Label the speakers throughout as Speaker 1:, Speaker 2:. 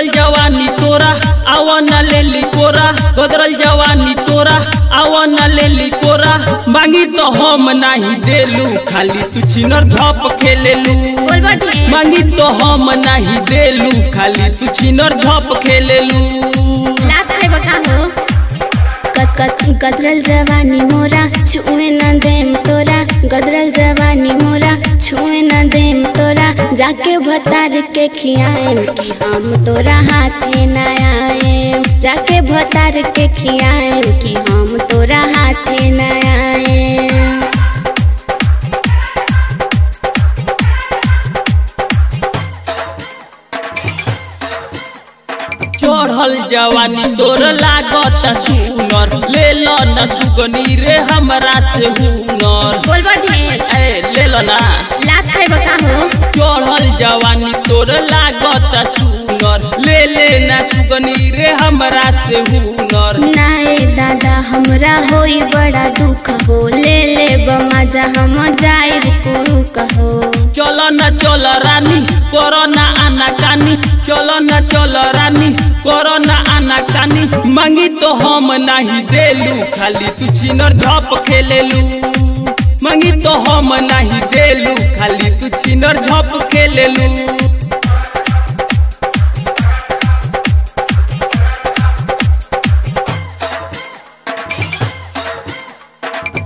Speaker 1: गदरल जवानी तोरा आवा न ले ली कोरा, गदरल जवानी तोरा आवा न ले ली कोरा। मांगी तो हम नहीं देलू, खाली तू छिनर झप खेलेलू। मांगी तो हम नहीं देलू, खाली तू छिनर झप खेलेलू।
Speaker 2: गदरल जवानी मोरा छुए न देम तोरा, गदरल जवानी मोरा छुए न देम तोरा। जाके भतार के खियाएम कि हम तोरा हाथे न आएम, जाके भतार के खियाएम कि हम तोरा हाथे न आएम।
Speaker 1: चढ़ल जवानी तोर लागत सुनर, ले लो न सुगनी रे हमरा से हुनर। ले लो ना चढ़ल जवानी तोर लागत सुनर, ले ले न सुगनी रे हमरा से हुनर।
Speaker 2: नाए दादा हमरा होई बड़ा दुख हो, ले ले बमाजा हम जाए कुरु कहो।
Speaker 1: चलो न चल रानी करो न आना कानी, चलो न चल रानी करो न आना कानी। मांगी तो हम नहीं देलू, खाली तू छिनर झप खेलेलू। मांगी तो हम नहीं देलू, खाली तू छिनर झप खेलेलू।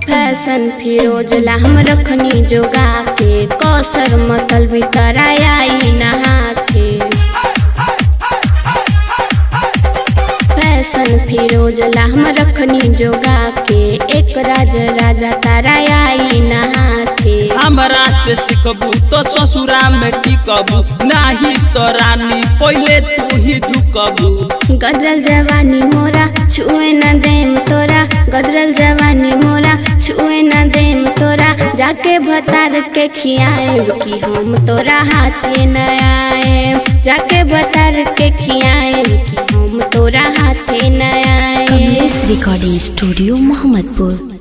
Speaker 2: फैशन फिरोज ला हम रखनी जोगा के, कौसर मतल भी कराई नहा के। फैशन फिरोज ला हम रखनी जोगा के, एक राज राजा ताराई नहा के।
Speaker 1: हमरा से सिखबू तो ससुरा में टिकबू, नाही तो रानी पहले तू ही झुकबू।
Speaker 2: गदरल जवानी मोरा छुए न देम तोरा, गदरल जवानी मोरा छुए न देम तोरा। जाके भतार के खियाएम कि हम तोरा हाथे न आएम, जाके भतार के खियाएम कि हम तोरा हाथे न आएम।
Speaker 3: Kamlesh recording studio Mohammadpur.